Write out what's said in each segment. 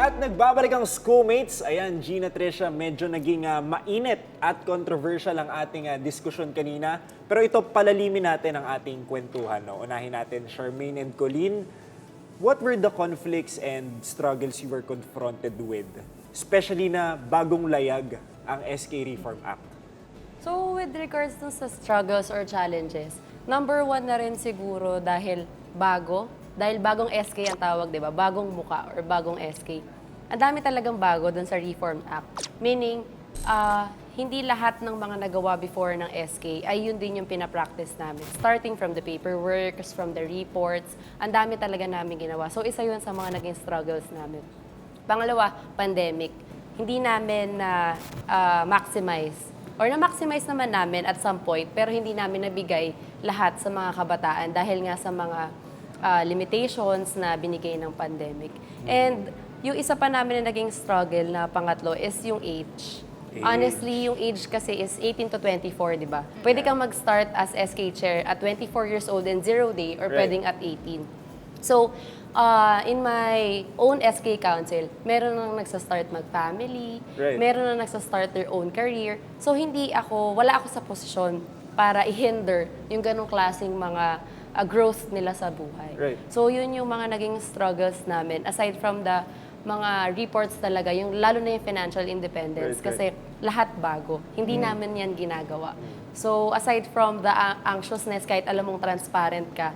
At nagbabalik ang schoolmates. Ayan, Gina, Tricia, medyo naging mainit at controversial ang ating diskusyon kanina. Pero ito, palalimin natin ang ating kwentuhan. No? Unahin natin, Charmaine and Colleen. What were the conflicts and struggles you were confronted with? Especially na bagong layag ang SK Reform Act. So with regards to sa struggles or challenges, number one na rin siguro dahil bagong SK ang tawag, di ba? Bagong muka or bagong SK. Ang dami talagang bago dun sa Reform Act. Meaning, hindi lahat ng mga nagawa before ng SK ay yun din yung pinapractice namin. Starting from the paperwork, from the reports, ang dami talaga namin ginawa. So isa yun sa mga naging struggles namin. Pangalawa, pandemic. Hindi namin na-maximize or na-maximize naman namin at some point, pero hindi namin nabigay lahat sa mga kabataan dahil nga sa mga limitations na binigay ng pandemic. And yung isa pa namin na naging struggle na pangatlo is yung age. Honestly, yung age kasi is 18 to 24, di ba? Pwede kang mag-start as SK chair at 24 years old and 0 day or pwedeng at 18. So, in my own SK council, meron nang nagsa-start mag-family, meron nang nagsa-start their own career. So, wala ako sa posisyon para i-hinder yung ganong klaseng mga growth nila sa buhay. So, yun yung mga naging struggles namin. Aside from the mga reports talaga, yung lalo na yung financial independence kasi lahat bago. Hindi namin yan ginagawa. So, aside from the anxiousness, kahit alam mong transparent ka,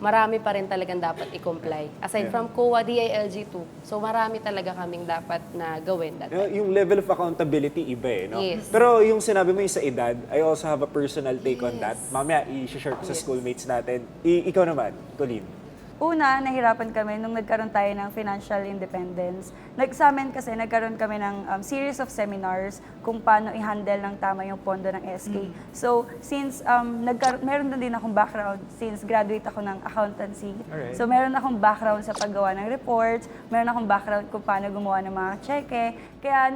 marami pa rin talagang dapat i-comply. Aside from COA, DILG 2. So, marami talaga kaming dapat na gawin. Yung level of accountability, iba eh. No? Yes. Pero yung sinabi mo yung sa edad, I also have a personal take on that. Mamaya, i-share ko sa schoolmates natin. Ikaw naman, Colleen. Una, nahirapan kami nung nagkaroon tayo ng financial independence. Sa amin kasi nagkaroon kami ng series of seminars kung paano i-handle ng tama yung pondo ng SK. So, since meron na din akong background, since graduate ako ng accountancy, so meron akong background sa paggawa ng reports, meron akong background kung paano gumawa ng mga cheque, kaya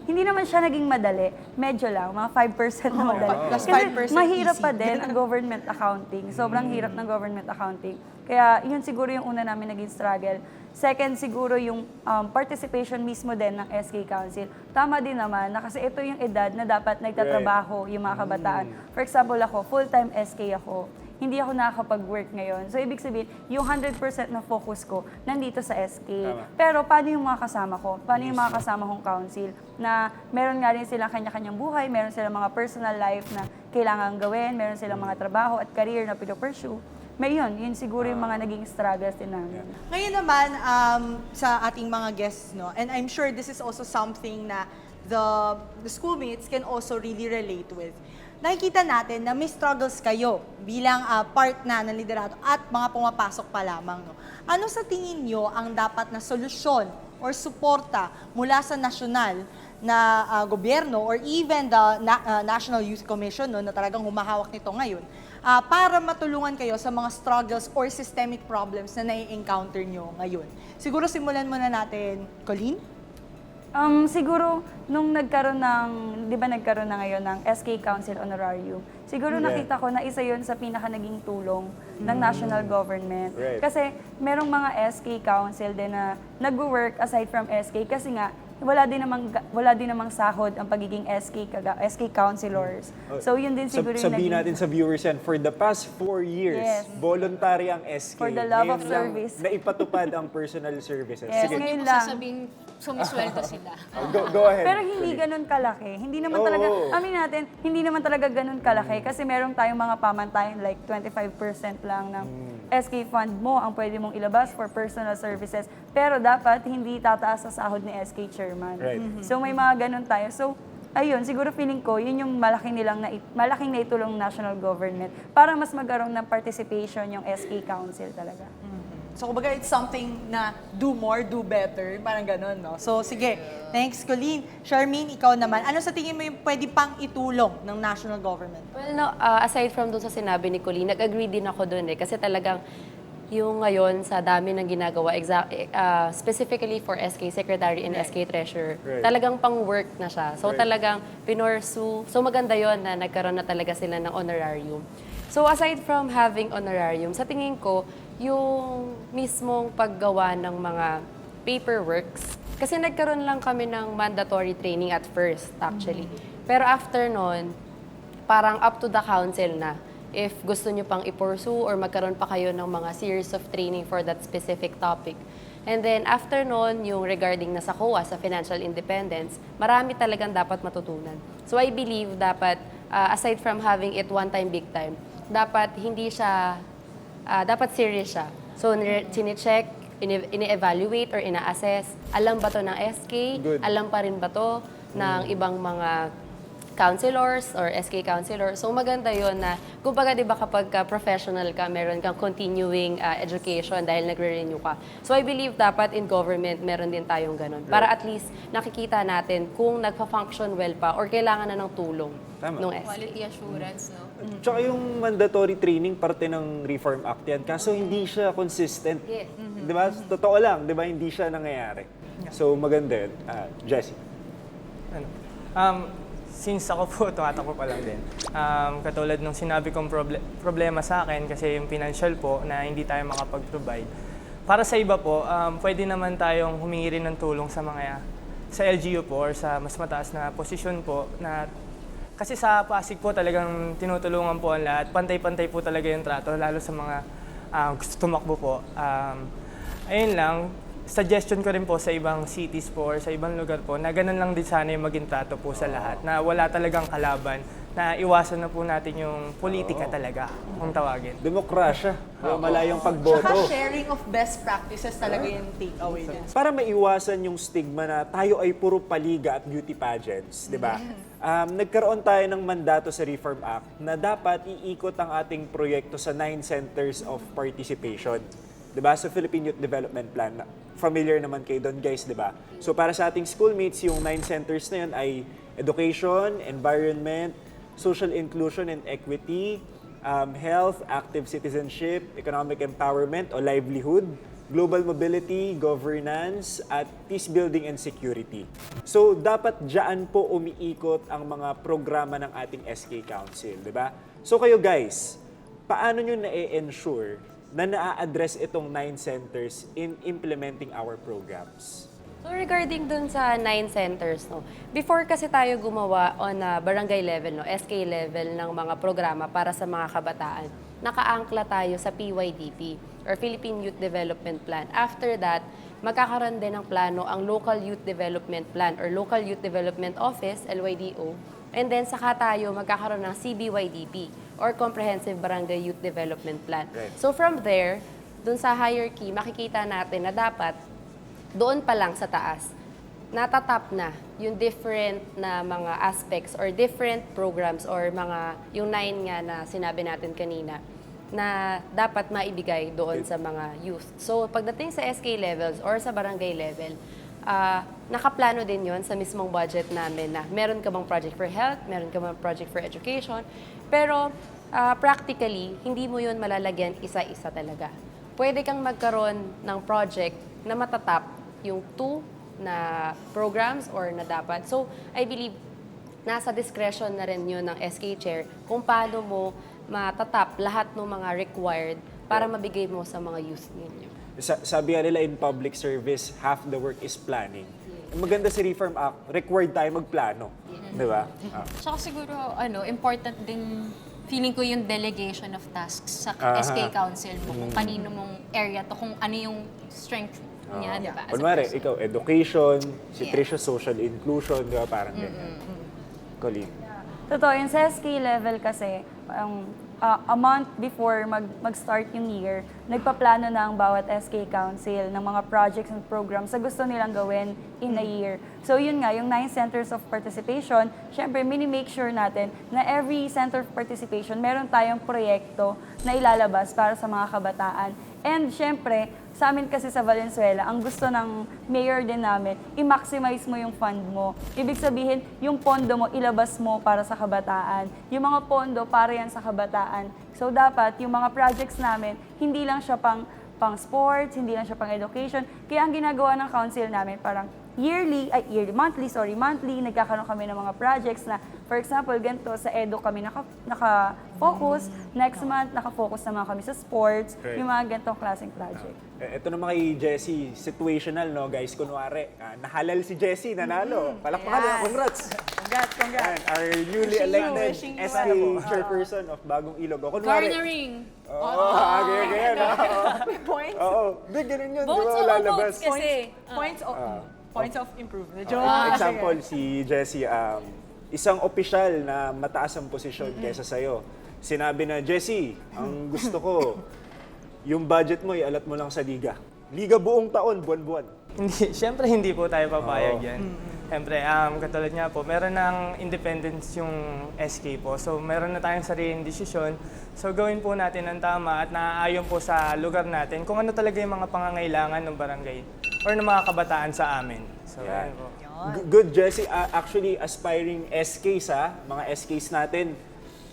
hindi naman siya naging madali, medyo lang, mga 5% na madali. Plus Kasi 5% mahirap easy. pa din ang government accounting. Sobrang hirap ng government accounting. Kaya yun siguro yung una namin naging struggle. Second, siguro yung participation mismo din ng SK Council. Tama din naman na kasi ito yung edad na dapat nagtatrabaho yung mga kabataan. For example ako, full-time SK ako. Hindi ako nakakapag-work ngayon. So, ibig sabihin, yung 100% na focus ko nandito sa SK. Pero, paano yung mga kasama ko? Paano yung mga kasama kong council? Na meron nga rin silang kanya-kanyang buhay, meron silang mga personal life na kailangan gawin, meron silang mga trabaho at career na pino-pursue. May yun siguro yung mga naging struggles din namin. Ngayon naman, sa ating mga guests, no, and I'm sure this is also something na the schoolmates can also really relate with. Nakikita natin na may struggles kayo bilang part na ng liderato at mga pumapasok pa lamang. No? Ano sa tingin nyo ang dapat na solusyon or suporta mula sa nasyonal na gobyerno or even the National Youth Commission, no, na talagang humahawak nito ngayon, para matulungan kayo sa mga struggles or systemic problems na nai-encounter nyo ngayon? Siguro simulan muna natin, Colleen? Siguro, nung nagkaroon na ngayon ng SK Council Honorarium, siguro nakita ko na isa yun sa pinaka naging tulong ng national government. Kasi merong mga SK Council din na nag-work aside from SK kasi nga, wala din namang sahod ang pagiging SK councilors. So yun din siguro yung sabihin natin sa viewers yan, for the past 4 years, voluntary ang SK. For the love of Ngayon lang service. naipatupad ang personal services. Yes, Sige, ngayon Hindi mo lang. sasabing sumisweldo sila. go ahead. Pero hindi ganun kalaki. Hindi naman talaga, amin natin, hindi naman talaga ganun kalaki kasi meron tayong mga pamantayan like 25% lang ng SK fund mo ang pwede mong ilabas for personal services. Pero dapat hindi tataas sa sahod ni SK chairman. So may mga ganun tayo. So ayun, siguro feeling ko, yun yung malaking naitulong ng national government para mas magkaroon ng participation yung SK Council talaga. So, kumbaga, it's something na do more, do better. Parang ganun, no? So, sige. Thanks, Colleen. Charmaine, ikaw naman. Ano sa tingin mo yung pwede pang itulong ng national government? Well, no, aside from dun sa sinabi ni Colleen, nag-agree din ako dun eh. Kasi talagang yung ngayon sa dami ng ginagawa, specifically for SK Secretary and SK Treasurer, talagang pang-work na siya. So talagang pinorsu. So maganda yon na nagkaroon na talaga sila ng honorarium. So aside from having honorarium, sa tingin ko, yung mismong paggawa ng mga paperworks Kasi nagkaroon lang kami ng mandatory training at first, actually. Pero after nun, parang up to the council na if gusto nyo pang i-pursue or magkaroon pa kayo ng mga series of training for that specific topic. And then after nun, yung regarding na sa COA, sa financial independence, marami talagang dapat matutunan. So I believe dapat, aside from having it one time, big time, dapat hindi siya, dapat serious siya. So sine-check, ini-evaluate or ina-assess, alam ba to ng SK? Good. Alam pa rin ba to ng ibang mga counselors or SK counselors. So maganda yon na, kumbaga di ba kapag professional ka, meron kang continuing education dahil nagre-renew ka. So I believe dapat in government, meron din tayong ganun. Para at least nakikita natin kung nagpa-function well pa or kailangan na ng tulong Tama. ng SK. Quality assurance, no? Tsaka yung mandatory training, parte ng Reform Act yan. Kaso hindi siya consistent. Yes. Di ba? Totoo lang, di ba? Hindi siya nangyayari. So maganda yun. Jessie. Since ako po, tumatakbo pa lang din. Katulad nung sinabi kong problema sa akin, kasi yung financial po, na hindi tayo makapag-provide. Para sa iba po, pwede naman tayong humingi rin ng tulong sa mga, sa LGU po, or sa mas mataas na posisyon po, na kasi sa Pasig po talagang tinutulungan po ang lahat. Pantay-pantay po talaga yung trato, lalo sa mga gusto tumakbo po. Ayun lang, suggestion ko rin po sa ibang cities po or sa ibang lugar po na ganun lang din sana yung maging trato po sa lahat. Na wala talagang kalaban, na iwasan na po natin yung politika talaga, kung tawagin. Demokrasya. Malayong Tsaka pagboto. sharing of best practices talaga yung takeaway din. Para maiwasan yung stigma na tayo ay puro paliga at beauty pageants, di ba? Nagkaroon tayo ng mandato sa Reform Act na dapat iikot ang ating proyekto sa 9 centers of participation. Di ba? Sa Philippine Youth Development Plan. Familiar naman kayo doon, guys, di ba? So para sa ating schoolmates, yung 9 centers na yun ay education, environment, social inclusion and equity, health, active citizenship, economic empowerment o livelihood, global mobility, governance, at peace building and security. So dapat dyan po umiikot ang mga programa ng ating SK Council, di ba? So kayo guys, paano nyo na-ensure na naa-address itong 9 centers in implementing our programs? So regarding dun sa 9 centers, no, before kasi tayo gumawa on a barangay level, no, SK level ng mga programa para sa mga kabataan, nakaangkla tayo sa PYDP or Philippine Youth Development Plan. After that, magkakaroon din ng plano ang Local Youth Development Plan or Local Youth Development Office, LYDO. And then saka tayo magkakaroon ng CBYDP or Comprehensive Barangay Youth Development Plan. Right. So from there, dun sa hierarchy, makikita natin na dapat doon pa lang sa taas, natatap na yung different na mga aspects or different programs or mga, yung 9 nga na sinabi natin kanina, na dapat maibigay doon sa mga youth. So pagdating sa SK levels or sa barangay level, nakaplano din yon sa mismong budget namin na meron ka bang project for health, meron ka bang project for education, pero practically, hindi mo yon malalagyan isa-isa talaga. Pwede kang magkaroon ng project na matatap yung 2 na programs or na dapat. So, I believe, nasa discretion na rin yun ng SK Chair kung paano mo matatap lahat ng mga required para mabigay mo sa mga youth ninyo. Sabi nga nila in public service, half the work is planning. Maganda si Reform Act, required tayo magplano. Di ba? Tsaka siguro, important din feeling ko yung delegation of tasks sa SK Council mo, kung kanino mong area to, kung ano yung strength niya, di ba? as a Kunwari, person. ikaw, education, si Yeah. Trisha, social inclusion, di ba? Parang ganyan. Colleen. Totoo, yung sa SK level kasi, a month before mag-start yung year, nagpaplano na ang bawat SK Council ng mga projects and programs sa gusto nilang gawin in a year. So yun nga, yung 9 centers of participation, syempre, mini-make sure natin na every center of participation, meron tayong proyekto na ilalabas para sa mga kabataan. And syempre, sa amin kasi sa Valenzuela, ang gusto ng mayor din namin, i-maximize mo yung fund mo. Ibig sabihin, yung pondo mo, ilabas mo para sa kabataan. Yung mga pondo, para yan sa kabataan. So dapat, yung mga projects namin, hindi lang siya pang sports, hindi lang siya pang education. Kaya ang ginagawa ng council namin, parang monthly, nagkakaroon kami ng mga projects na, for example, ganito, sa edo kami naka-focus, next month, naka-focus naman kami sa sports, Right. yung mga ganitong klaseng project. Ito naman kay Jessie, situational, no, guys. Kunwari, nahalal si Jessie, nanalo. Palakpakan, Yes. Congrats! Congrats, congrats. Ayan, our newly Wishing you, elected wishing you SK well. chairperson of Bagong Ilog. O, kunwari, Garnering. ganyan. Points? Oo, di, ganun yun. Di Votes ba o lalabas? votes kasi. Points of improvement. Example, si Jessie, isang opisyal na mataas ang posisyon kaysa sa'yo. Sinabi na, Jessie, ang gusto ko, yung budget mo, ialat mo lang sa liga. Liga buong taon, buwan-buwan. Hindi, syempre hindi po tayo papayag Oo. yan. Syempre, katulad nga po, meron ng independence yung SK po. So, meron na tayong sariling desisyon. So, gawin po natin ang tama at naaayon po sa lugar natin kung ano talaga yung mga pangangailangan ng barangay or ng mga kabataan sa amin. So, Yan. yan po. Good, Jessie. Actually, aspiring SKs, mga SKs natin,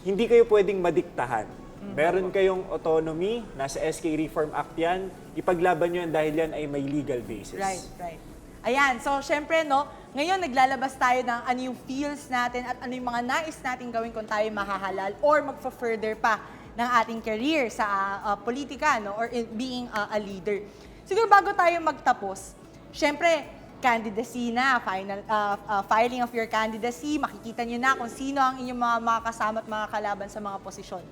hindi kayo pwedeng madiktahan. Meron kayong autonomy, nasa SK Reform Act yan, ipaglaban nyo yan dahil yan ay may legal basis. Right. Ayan, so syempre, no, ngayon naglalabas tayo ng ano yung feels natin at ano yung mga nais natin gawin kung tayo mahahalal or magfa-further pa ng ating career sa politika, no, or being a leader. Siguro bago tayo magtapos, syempre, candidacy na, filing of your candidacy, makikita nyo na kung sino ang inyong mga kasama at mga kalaban sa mga posisyon.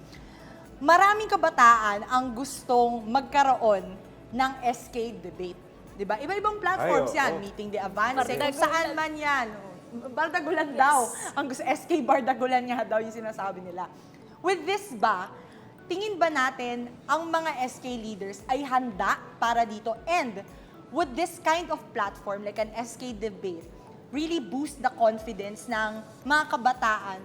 Maraming kabataan ang gustong magkaroon ng SK debate. Diba? Iba-ibang platforms Ay, yan. oo. Meeting de Avance, kung saan man yan. Bardagulan daw. Ang gusto, SK Bardagulan nga daw yung sinasabi nila. With this ba, tingin ba natin ang mga SK leaders ay handa para dito? And would this kind of platform, like an SK debate, really boost the confidence ng mga kabataan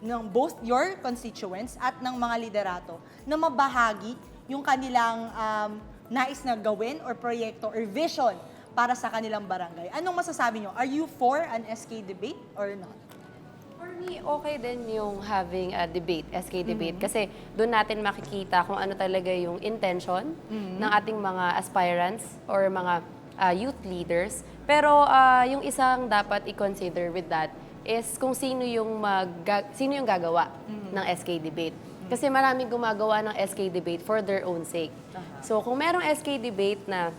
ng both your constituents at ng mga liderato na mabahagi yung kanilang nais na gawin or proyekto or vision para sa kanilang barangay? Anong masasabi nyo? Are you for an SK debate or not? For me, okay din yung having a debate, SK debate, kasi doon natin makikita kung ano talaga yung intention ng ating mga aspirants or mga youth leaders. Pero yung isang dapat i-consider with that is kung sino yung gagawa ng SK debate. Kasi maraming gumagawa ng SK debate for their own sake. So kung merong SK debate na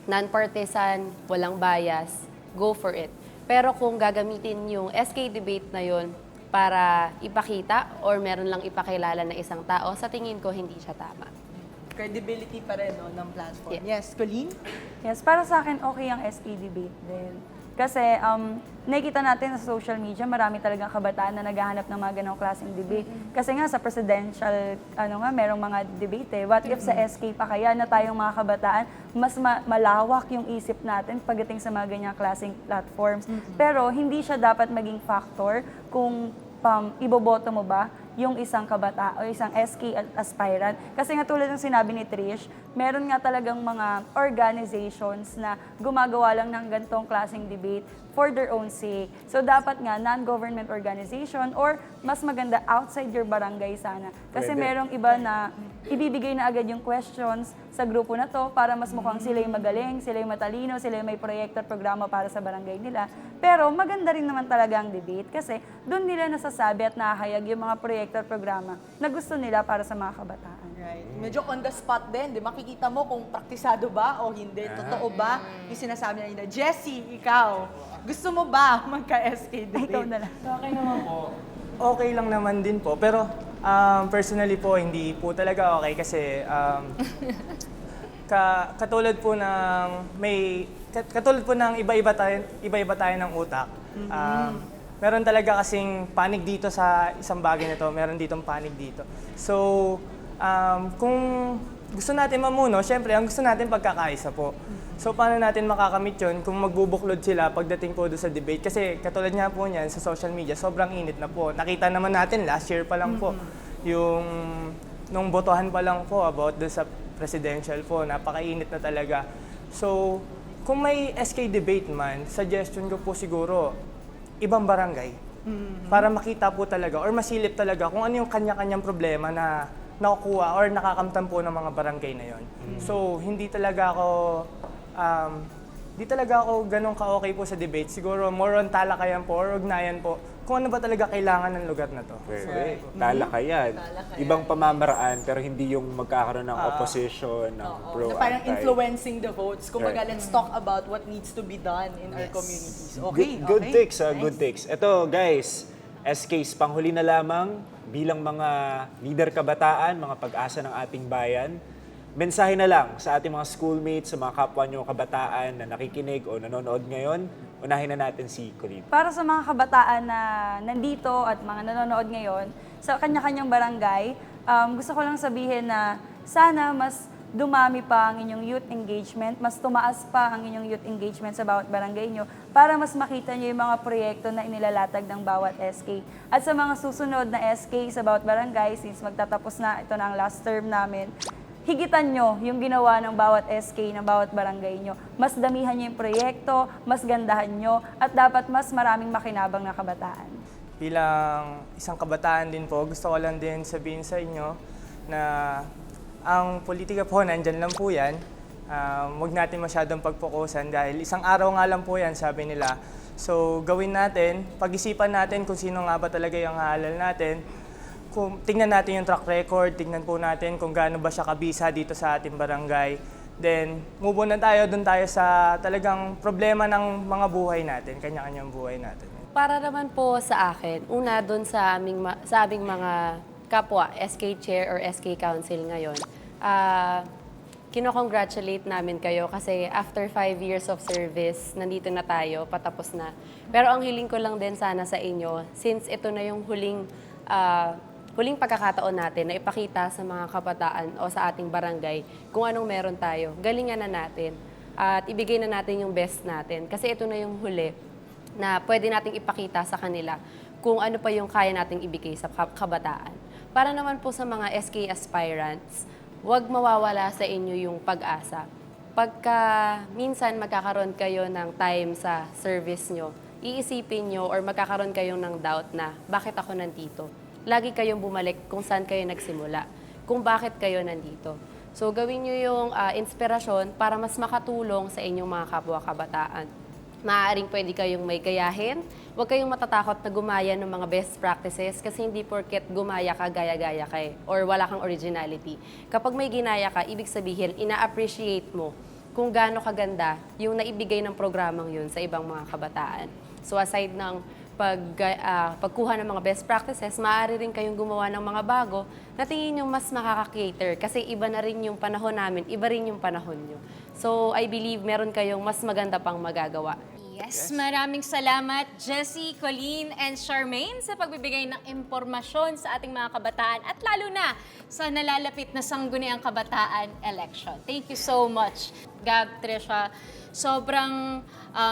non-partisan, walang bias, go for it. Pero kung gagamitin yung SK debate na yon para ipakita or meron lang ipakilala na isang tao, sa tingin ko hindi siya tama. Credibility pa rin, no, ng platform. Yeah. Yes, Colleen? Yes, para sa akin, okay ang SK debate din. Kasi nakikita natin sa social media, marami talagang kabataan na naghahanap ng mga ganong klaseng debate. Kasi nga sa presidential, merong mga debate eh. What if sa SK pa kaya na tayong mga kabataan, mas malawak yung isip natin pagdating sa mga ganyang klaseng platforms. Pero hindi siya dapat maging factor kung iboboto mo ba yung isang kabata o isang SK aspirant. Kasi nga tulad ng sinabi ni Trish, meron nga talagang mga organizations na gumagawa lang ng ganitong klaseng debate for their own sake. So dapat nga non-government organization or mas maganda outside your barangay sana. Kasi Pwede. merong iba na ibibigay na agad yung questions sa grupo na to para mas mukhang sila yung magaling, sila yung matalino, sila yung may proyekto at programa para sa barangay nila. Pero maganda rin naman talaga ang debate kasi doon nila nasasabi at nahayag yung mga proyekto at programa na gusto nila para sa mga kabataan. Right. Medyo on the spot din, di makikita mo kung praktisado ba o hindi, totoo ba yung sinasabi nila. Jessie, ikaw, gusto mo ba magka-SK Ay, debate? ikaw na lang. Sa akin naman po, okay lang naman din po. Pero personally po, hindi po talaga okay kasi katulad po ng iba-iba tayo ng utak. Meron talaga kasing panig dito sa isang bagay na to, meron ditong panig dito. So, kung gusto natin mamuno, syempre, ang gusto natin pagkakaisa po. So, paano natin makakamit yun kung magbubuklod sila pagdating po doon sa debate? Kasi katulad nga po niyan sa social media, sobrang init na po. Nakita naman natin last year pa lang po, nung botohan pa lang po about doon sa presidential po, napakainit na talaga. So, kung may SK debate man, suggestion ko po siguro, ibang barangay. Para makita po talaga or masilip talaga kung ano yung kanya-kanyang problema na nakukuha or nakakamtan po ng mga barangay na yon. So, hindi talaga ako di talaga ako ganun ka-okay po sa debate. Siguro more on talakayan po or ugnayan po kung ano ba talaga kailangan ng lugar na to. Pwede. Talakayan. Ibang pamamaraan pero hindi yung magkakaroon ng opposition, ng pro, Na parang anti. influencing the votes. Kumbaga, Right. let's talk about what needs to be done in our communities. Okay, Good okay. takes, Nice. good takes. Ito, guys, SKs, panghuli na lamang bilang mga leader kabataan, mga pag-asa ng ating bayan. Mensahe na lang sa ating mga schoolmates, sa mga kapwa nyo kabataan na nakikinig o nanonood ngayon. Unahin na natin si Colleen. Para sa mga kabataan na nandito at mga nanonood ngayon, sa kanya-kanyang barangay, gusto ko lang sabihin na sana mas dumami pa ang inyong youth engagement, mas tumaas pa ang inyong youth engagement sa bawat barangay nyo para mas makita nyo yung mga proyekto na inilalatag ng bawat SK. At sa mga susunod na SK sa bawat barangay, since magtatapos na, ito na ang last term namin, higitan nyo yung ginawa ng bawat SK, ng bawat barangay nyo. Mas damihan nyo yung proyekto, mas gandahan nyo, at dapat mas maraming makinabang na kabataan. Bilang isang kabataan din po, gusto ko lang din sabihin sa inyo na ang politika po, nandyan lang po yan. Huwag natin masyadong pagpokusan dahil isang araw nga lang po yan, sabi nila. So gawin natin, pag-isipan natin kung sino nga ba talaga yung haalal natin. Kung tingnan natin yung track record, tingnan po natin kung gaano ba siya kabisa dito sa ating barangay. Then, move on na tayo, doon tayo sa talagang problema ng mga buhay natin, kanya-kanyang buhay natin. Para naman po sa akin, una doon sa aming mga kapwa, SK Chair or SK Council ngayon, kino-congratulate namin kayo kasi after 5 years of service, nandito na tayo, patapos na. Pero ang hiling ko lang din sana sa inyo, since ito na yung huling pagkakataon natin na ipakita sa mga kabataan o sa ating barangay kung anong meron tayo. Galingan na natin at ibigay na natin yung best natin. Kasi ito na yung huli na pwede nating ipakita sa kanila kung ano pa yung kaya nating ibigay sa kabataan. Para naman po sa mga SK aspirants, huwag mawawala sa inyo yung pag-asa. Pagka minsan magkakaroon kayo ng time sa service nyo, iisipin nyo or magkakaroon kayo ng doubt na bakit ako nandito? Lagi kayong bumalik kung saan kayo nagsimula, kung bakit kayo nandito. So gawin nyo yung inspirasyon para mas makatulong sa inyong mga kapwa kabataan. Maaaring pwede kayong may gayahin, huwag kayong matatakot na gumaya ng mga best practices kasi hindi porket gumaya ka, gaya-gaya ka or wala kang originality. Kapag may ginaya ka, ibig sabihin, ina-appreciate mo kung gaano kaganda yung naibigay ng programang yun sa ibang mga kabataan. So aside ng pagkuha ng mga best practices, maaari rin kayong gumawa ng mga bago na tingin nyo mas makaka-cater kasi iba na rin yung panahon namin, iba rin yung panahon nyo. So I believe meron kayong mas maganda pang magagawa. Yes, maraming salamat Jessie, Colleen, and Charmaine sa pagbibigay ng impormasyon sa ating mga kabataan at lalo na sa nalalapit na Sangguniang Kabataan election. Thank you so much, Gab, Trisha. Sobrang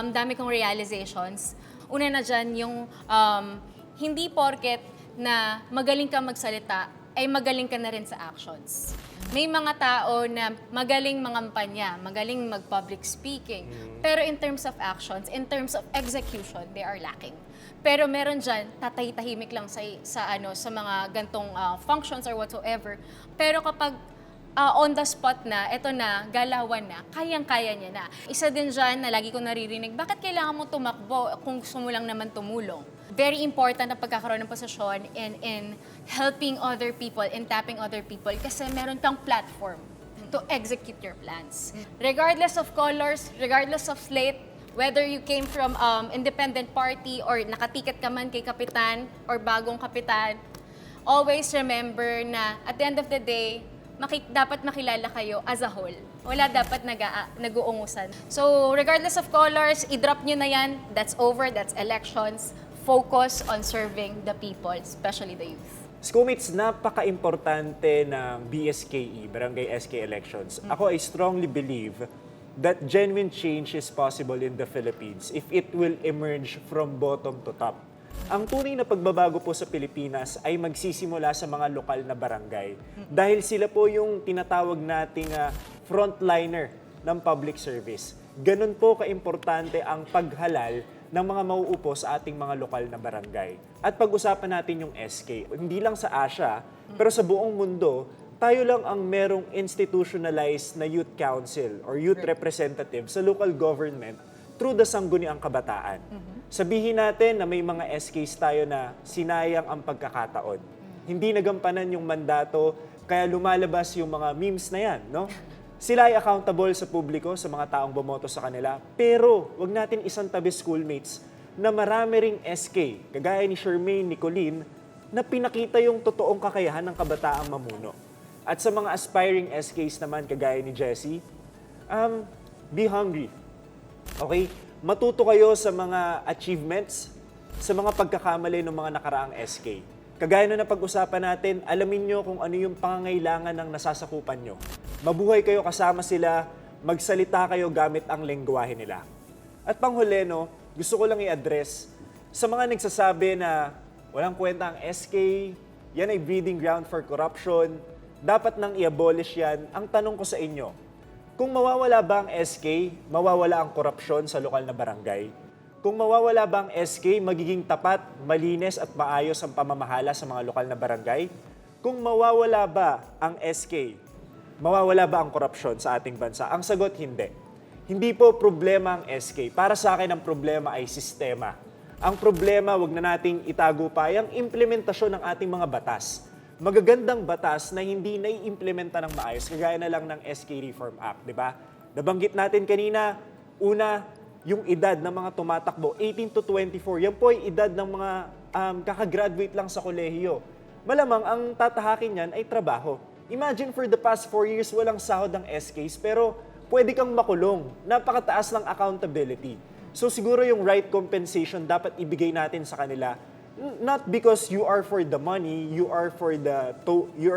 dami kong realizations. Una na dyan, yung hindi porket na magaling ka magsalita, ay magaling ka na rin sa actions. May mga tao na magaling mangampanya, magaling mag-public speaking, pero in terms of actions, in terms of execution, they are lacking. Pero meron dyan, tatahimik lang sa mga gantong functions or whatsoever. Pero kapag on the spot na, eto na, galawan na, kayang-kaya niya na. Isa din dyan na lagi ko naririnig, bakit kailangan mo tumakbo kung gusto mo lang naman tumulong? Very important ang pagkakaroon ng posisyon in helping other people, in tapping other people, kasi meron kang platform to execute your plans. Regardless of colors, regardless of slate, whether you came from independent party or nakatiket ka man kay kapitan or bagong kapitan, always remember na at the end of the day, dapat makilala kayo as a whole. Wala dapat nag-uungusan. So, regardless of colors, i-drop nyo na yan. That's over, that's elections. Focus on serving the people, especially the youth. Schoolmates, napaka-importante ng BSKE, Barangay SK Elections. Ako, I strongly believe that genuine change is possible in the Philippines if it will emerge from bottom to top. Ang tunay na pagbabago po sa Pilipinas ay magsisimula sa mga lokal na barangay. Dahil sila po yung tinatawag nating frontliner ng public service. Ganun po kaimportante ang paghalal ng mga mauupo sa ating mga lokal na barangay. At pag-usapan natin yung SK, hindi lang sa Asia, pero sa buong mundo, tayo lang ang merong institutionalized na youth council or youth representative sa local government through the Sangguniang Kabataan. Sabihin natin na may mga SKs tayo na sinayang ang pagkakataon. Hindi nagampanan yung mandato, kaya lumalabas yung mga memes na yan, no? Sila ay accountable sa publiko, sa mga taong bumoto sa kanila, pero wag natin isang tabi schoolmates na marami ring SK, kagaya ni Charmaine, ni Colleen, na pinakita yung totoong kakayahan ng kabataang mamuno. At sa mga aspiring SKs naman, kagaya ni Jessie, be hungry. Okay? Matuto kayo sa mga achievements, sa mga pagkakamali ng mga nakaraang SK. Kagaya na napag-usapan natin, alamin nyo kung ano yung pangangailangan ng nasasakupan nyo. Mabuhay kayo kasama sila, magsalita kayo gamit ang lengguwahe nila. At panghuli, no, gusto ko lang i-address sa mga nagsasabi na walang kwenta ang SK, yan ay breeding ground for corruption, dapat nang i-abolish yan. Ang tanong ko sa inyo, kung mawawala ba ang SK, mawawala ang korupsyon sa lokal na barangay? Kung mawawala ba ang SK, magiging tapat, malinis at maayos ang pamamahala sa mga lokal na barangay? Kung mawawala ba ang SK, mawawala ba ang korupsyon sa ating bansa? Ang sagot, hindi. Hindi po problema ang SK. Para sa akin, ang problema ay sistema. Ang problema, wag na nating itago pa, ang implementasyon ng ating mga batas. Magagandang batas na hindi nai-implementa ng maayos, kagaya na lang ng SK Reform Act, di ba? Nabanggit natin kanina, una, yung edad ng mga tumatakbo, 18 to 24, yan po ay edad ng mga kakagraduate lang sa kolehiyo. Malamang ang tatahakin yan ay trabaho. Imagine for the past 4 years, walang sahod ng SKs, pero pwede kang makulong. Napakataas ng accountability. So siguro yung right compensation dapat ibigay natin sa kanila. Not because you are for the money, you are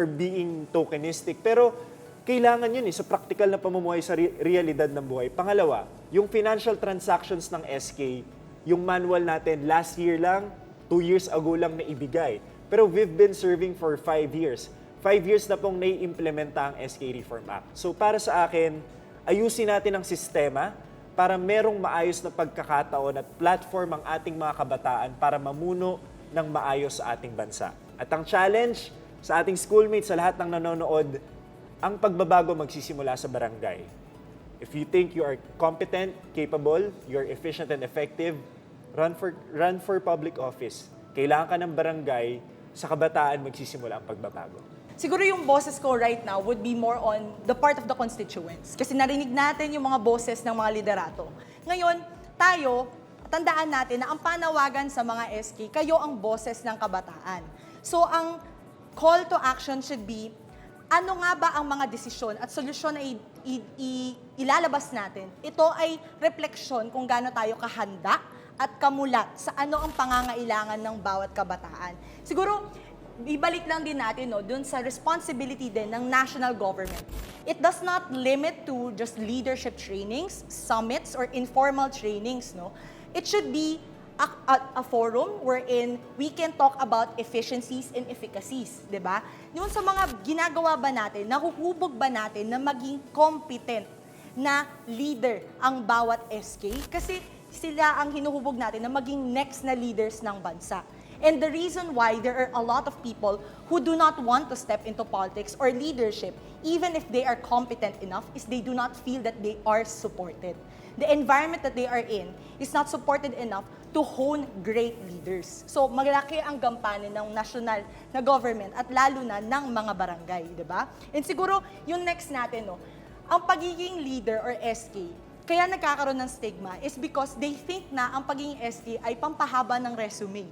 being tokenistic, pero kailangan yun sa practical na pamumuhay sa realidad ng buhay. Pangalawa, yung financial transactions ng SK, yung manual natin last year lang, 2 years ago lang na ibigay. Pero we've been serving for 5 years. 5 years na pong nai-implementa ang SK Reform Act. So para sa akin, ayusin natin ang sistema para merong maayos na pagkakataon at platform ang ating mga kabataan para mamuno ng maayos sa ating bansa. At ang challenge sa ating schoolmates, sa lahat ng nanonood, ang pagbabago magsisimula sa barangay. If you think you are competent, capable, you're efficient and effective, run for public office. Kailangan ka ng barangay, sa kabataan magsisimula ang pagbabago. Siguro yung boses ko right now would be more on the part of the constituents. Kasi narinig natin yung mga boses ng mga liderato. Ngayon, tayo, tandaan natin na ang panawagan sa mga SK, kayo ang boses ng kabataan. So, ang call to action should be, ano nga ba ang mga desisyon at solusyon na ilalabas natin? Ito ay refleksyon kung gaano tayo kahanda at kamulat sa ano ang pangangailangan ng bawat kabataan. Siguro, ibalik lang din natin dun sa responsibility din ng national government. It does not limit to just leadership trainings, summits, or informal trainings. It should be a forum wherein we can talk about efficiencies and efficacies, di ba? Yun sa mga ginagawa ba natin, nahuhubog ba natin na maging competent na leader ang bawat SK? Kasi sila ang hinuhubog natin na maging next na leaders ng bansa. And the reason why there are a lot of people who do not want to step into politics or leadership, even if they are competent enough, is they do not feel that they are supported. The environment that they are in is not supported enough to hone great leaders. So, malaki ang gampanin ng national na government at lalo na ng mga barangay, di ba? And siguro, yung next natin, ang pagiging leader or SK, kaya nagkakaroon ng stigma is because they think na ang pagiging SK ay pampahaba ng resume.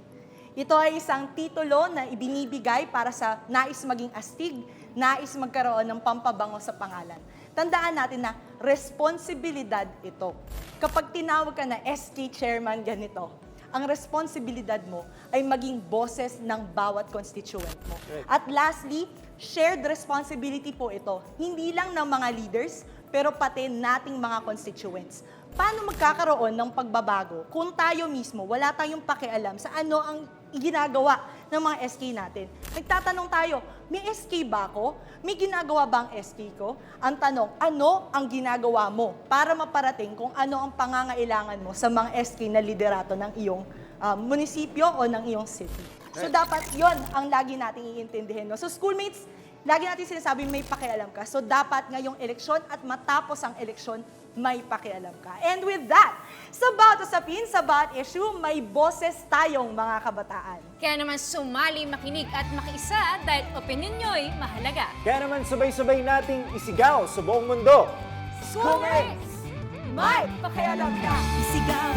Ito ay isang titulo na ibinibigay para sa nais maging astig, nais magkaroon ng pampabango sa pangalan. Tandaan natin na responsibilidad ito. Kapag tinawag ka na SK chairman ganito, ang responsibilidad mo ay maging boses ng bawat constituent mo. At lastly, shared responsibility po ito. Hindi lang ng mga leaders, pero pati nating mga constituents. Paano magkakaroon ng pagbabago kung tayo mismo, wala tayong pakialam sa ano ang ginagawa ng mga SK natin? Nagtatanong tayo, may SK ba ako? May ginagawa ba ang SK ko? Ang tanong, ano ang ginagawa mo para maparating kung ano ang pangangailangan mo sa mga SK na liderato ng iyong munisipyo o ng iyong city? So dapat yon ang lagi nating iintindihin. So schoolmates, lagi natin sinasabi may pakialam ka. So dapat ngayong eleksyon at matapos ang eleksyon, may pakialam ka. And with that, sa bawat usapin, sa bawat issue, may boses tayong mga kabataan. Kaya naman sumali, makinig at makiisa dahil opinion nyo'y mahalaga. Kaya naman sabay-sabay nating isigaw sa buong mundo. Schoolmates, may pakialam ka! Isigaw